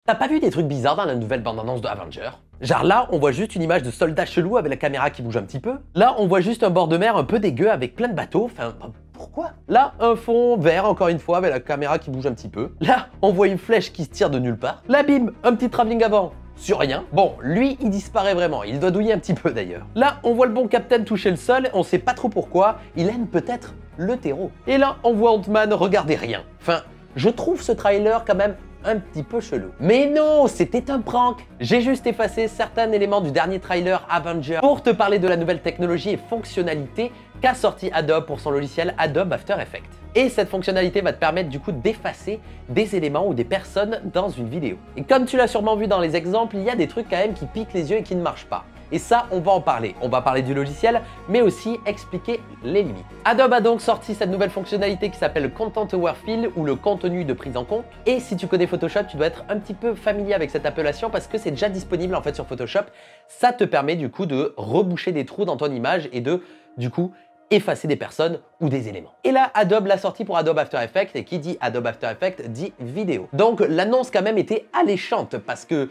T'as pas vu des trucs bizarres dans la nouvelle bande-annonce de Avenger? Genre là, on voit juste une image de soldat chelou avec la caméra qui bouge un petit peu. Là, on voit juste un bord de mer un peu dégueu avec plein de bateaux. Enfin, pourquoi? Là, un fond vert encore une fois avec la caméra qui bouge un petit peu. Là, on voit une flèche qui se tire de nulle part. Là, bim, un petit travelling avant. Sur rien. Bon, lui, il disparaît vraiment. Il doit douiller un petit peu d'ailleurs. Là, on voit le bon Captain toucher le sol. On sait pas trop pourquoi. Il aime peut-être le terreau. Et là, on voit Ant-Man regarder rien. Enfin, je trouve ce trailer quand même un petit peu chelou. Mais non, c'était un prank. J'ai juste effacé certains éléments du dernier trailer Avenger pour te parler de la nouvelle technologie et fonctionnalité qu'a sorti Adobe pour son logiciel Adobe After Effects. Et cette fonctionnalité va te permettre du coup d'effacer des éléments ou des personnes dans une vidéo. Et comme tu l'as sûrement vu dans les exemples, il y a des trucs quand même qui piquent les yeux et qui ne marchent pas. Et ça, on va en parler. On va parler du logiciel, mais aussi expliquer les limites. Adobe a donc sorti cette nouvelle fonctionnalité qui s'appelle Content Aware Fill ou le contenu de prise en compte. Et si tu connais Photoshop, tu dois être un petit peu familier avec cette appellation parce que c'est déjà disponible en fait sur Photoshop. Ça te permet du coup de reboucher des trous dans ton image et de, du coup, effacer des personnes ou des éléments. Et là, Adobe l'a sorti pour Adobe After Effects et qui dit Adobe After Effects dit vidéo. Donc l'annonce quand même était alléchante parce que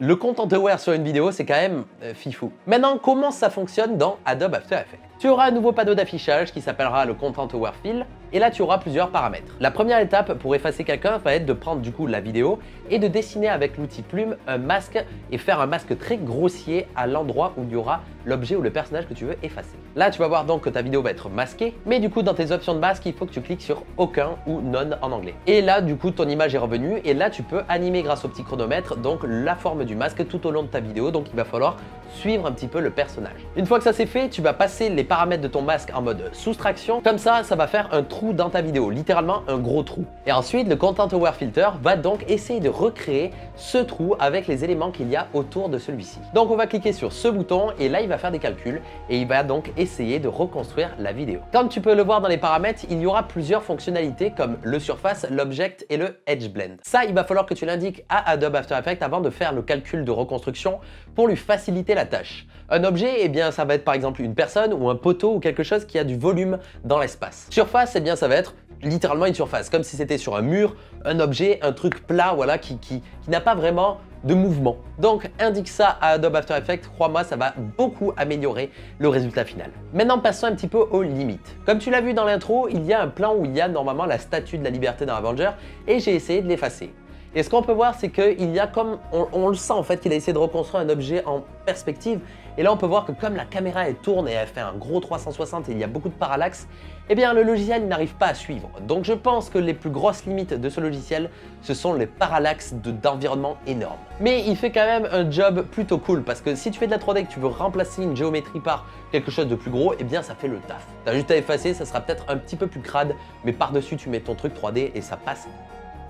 le Content Aware sur une vidéo, c'est quand même fifou. Maintenant, comment ça fonctionne dans Adobe After Effects? Tu auras un nouveau panneau d'affichage qui s'appellera le Content Aware Fill et là, tu auras plusieurs paramètres. La première étape pour effacer quelqu'un va être de prendre du coup la vidéo et de dessiner avec l'outil plume un masque et faire un masque très grossier à l'endroit où il y aura l'objet ou le personnage que tu veux effacer. Là, tu vas voir donc que ta vidéo va être masquée, mais du coup, dans tes options de masque, il faut que tu cliques sur aucun ou none en anglais. Et là, du coup, ton image est revenue et là, tu peux animer grâce au petit chronomètre donc la forme du masque tout au long de ta vidéo. Donc, il va falloir suivre un petit peu le personnage. Une fois que ça c'est fait, tu vas passer les paramètres de ton masque en mode soustraction. Comme ça va faire un trou dans ta vidéo, littéralement un gros trou. Et ensuite, le Content Aware Filter va donc essayer de recréer ce trou avec les éléments qu'il y a autour de celui-ci. Donc, on va cliquer sur ce bouton et là, il va faire des calculs et il va donc essayer de reconstruire la vidéo. Comme tu peux le voir dans les paramètres, il y aura plusieurs fonctionnalités comme le surface, l'object et le edge blend. Ça, il va falloir que tu l'indiques à Adobe After Effects avant de faire le calcul de reconstruction pour lui faciliter la tâche. Un objet, eh bien, ça va être par exemple une personne ou un poteau ou quelque chose qui a du volume dans l'espace. Surface, eh bien, ça va être littéralement une surface, comme si c'était sur un mur, un objet, un truc plat, voilà, qui n'a pas vraiment de mouvement. Donc, indique ça à Adobe After Effects, crois-moi, ça va beaucoup améliorer le résultat final. Maintenant, passons un petit peu aux limites. Comme tu l'as vu dans l'intro, il y a un plan où il y a normalement la statue de la liberté dans Avenger et j'ai essayé de l'effacer. Et ce qu'on peut voir, c'est qu'il y a comme, on le sent en fait, qu'il a essayé de reconstruire un objet en perspective. Et là, on peut voir que comme la caméra elle tourne et elle fait un gros 360 et il y a beaucoup de parallaxe, eh bien le logiciel n'arrive pas à suivre. Donc je pense que les plus grosses limites de ce logiciel, ce sont les parallaxes d'environnement énormes. Mais il fait quand même un job plutôt cool parce que si tu fais de la 3D et que tu veux remplacer une géométrie par quelque chose de plus gros, eh bien ça fait le taf. T'as juste à effacer, ça sera peut-être un petit peu plus crade, mais par-dessus tu mets ton truc 3D et ça passe.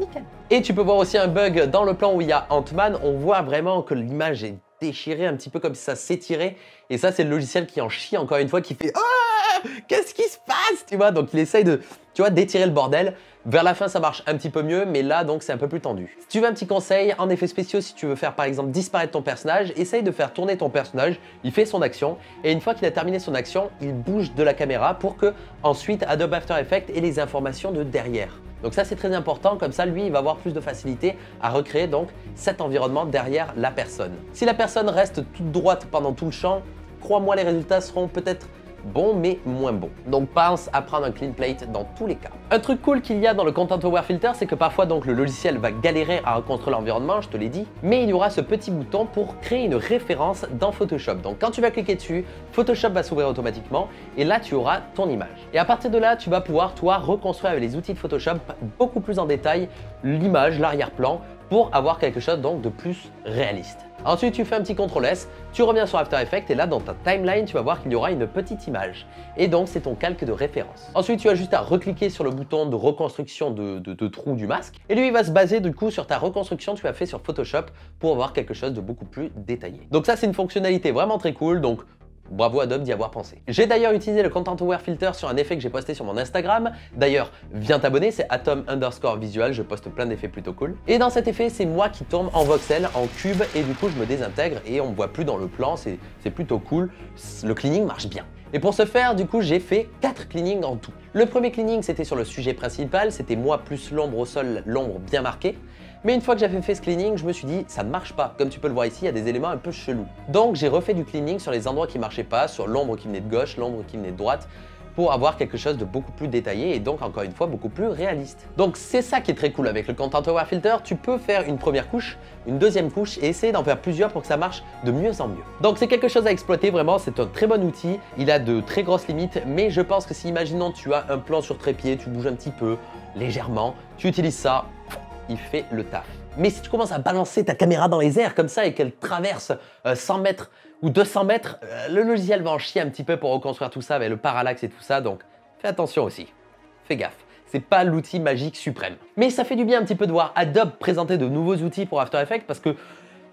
Nickel. Et tu peux voir aussi un bug dans le plan où il y a Ant-Man, on voit vraiment que l'image est déchirée un petit peu comme si ça s'étirait et ça c'est le logiciel qui en chie encore une fois qui fait ah, qu'est-ce qui se passe, tu vois, donc il essaye de, tu vois, d'étirer le bordel. Vers la fin ça marche un petit peu mieux mais là donc c'est un peu plus tendu. Si tu veux un petit conseil en effets spéciaux, si tu veux faire par exemple disparaître ton personnage, essaye de faire tourner ton personnage, il fait son action et une fois qu'il a terminé son action, il bouge de la caméra pour que ensuite Adobe After Effects ait les informations de derrière. Donc ça c'est très important, comme ça lui il va avoir plus de facilité à recréer donc cet environnement derrière la personne. Si la personne reste toute droite pendant tout le champ, crois-moi les résultats seront peut-être bons mais moins bons. Donc pense à prendre un clean plate dans tous les cas. Un truc cool qu'il y a dans le Content Aware Filter, c'est que parfois donc le logiciel va galérer à reconstruire l'environnement, je te l'ai dit, mais il y aura ce petit bouton pour créer une référence dans Photoshop. Donc quand tu vas cliquer dessus, Photoshop va s'ouvrir automatiquement et là tu auras ton image. Et à partir de là, tu vas pouvoir toi reconstruire avec les outils de Photoshop beaucoup plus en détail l'image, l'arrière-plan pour avoir quelque chose donc de plus réaliste. Ensuite, tu fais un petit CTRL S, tu reviens sur After Effects et là, dans ta timeline, tu vas voir qu'il y aura une petite image. Et donc, c'est ton calque de référence. Ensuite, tu as juste à recliquer sur le bouton de reconstruction de trou du masque. Et lui, il va se baser du coup sur ta reconstruction que tu as fait sur Photoshop pour avoir quelque chose de beaucoup plus détaillé. Donc ça, c'est une fonctionnalité vraiment très cool. Donc, bravo Adobe d'y avoir pensé. J'ai d'ailleurs utilisé le Content Aware Filter sur un effet que j'ai posté sur mon Instagram. D'ailleurs, viens t'abonner, c'est atom_visual, je poste plein d'effets plutôt cool. Et dans cet effet, c'est moi qui tourne en voxel, en cube, et du coup, je me désintègre et on me voit plus dans le plan, c'est plutôt cool. Le cleaning marche bien. Et pour ce faire, du coup, j'ai fait 4 cleanings en tout. Le premier cleaning, c'était sur le sujet principal, c'était moi plus l'ombre au sol, l'ombre bien marquée. Mais une fois que j'avais fait ce cleaning, je me suis dit, ça ne marche pas. Comme tu peux le voir ici, il y a des éléments un peu chelous. Donc j'ai refait du cleaning sur les endroits qui marchaient pas, sur l'ombre qui venait de gauche, l'ombre qui venait de droite, pour avoir quelque chose de beaucoup plus détaillé et donc encore une fois beaucoup plus réaliste. Donc c'est ça qui est très cool avec le Content Aware Filter, tu peux faire une première couche, une deuxième couche et essayer d'en faire plusieurs pour que ça marche de mieux en mieux. Donc c'est quelque chose à exploiter vraiment, c'est un très bon outil, il a de très grosses limites mais je pense que si imaginons tu as un plan sur trépied, tu bouges un petit peu, légèrement, tu utilises ça, il fait le taf. Mais si tu commences à balancer ta caméra dans les airs comme ça et qu'elle traverse 100 mètres ou 200 mètres, le logiciel va en chier un petit peu pour reconstruire tout ça avec le parallaxe et tout ça, donc fais attention aussi. Fais gaffe, c'est pas l'outil magique suprême. Mais ça fait du bien un petit peu de voir Adobe présenter de nouveaux outils pour After Effects parce que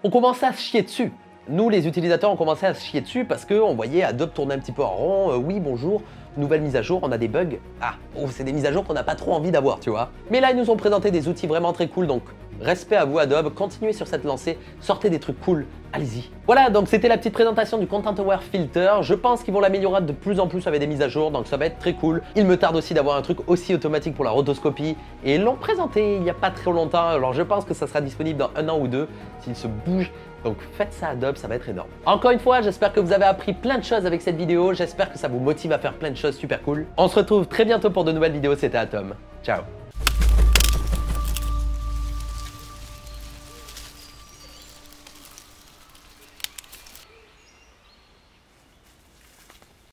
on commençait à se chier dessus. Nous, les utilisateurs, on commençait à se chier dessus parce qu'on voyait Adobe tourner un petit peu en rond. Oui, bonjour, nouvelle mise à jour, on a des bugs. Ah, oh, c'est des mises à jour qu'on n'a pas trop envie d'avoir, tu vois. Mais là, ils nous ont présenté des outils vraiment très cool, donc respect à vous Adobe, continuez sur cette lancée, sortez des trucs cool, allez-y. Voilà, donc c'était la petite présentation du Content Aware Filter. Je pense qu'ils vont l'améliorer de plus en plus avec des mises à jour, donc ça va être très cool. Il me tarde aussi d'avoir un truc aussi automatique pour la rotoscopie, et ils l'ont présenté il n'y a pas très longtemps, alors je pense que ça sera disponible dans 1 an ou 2 s'il se bouge. Donc faites ça Adobe, ça va être énorme. Encore une fois, j'espère que vous avez appris plein de choses avec cette vidéo, j'espère que ça vous motive à faire plein de choses super cool. On se retrouve très bientôt pour de nouvelles vidéos, c'était Atom. Ciao.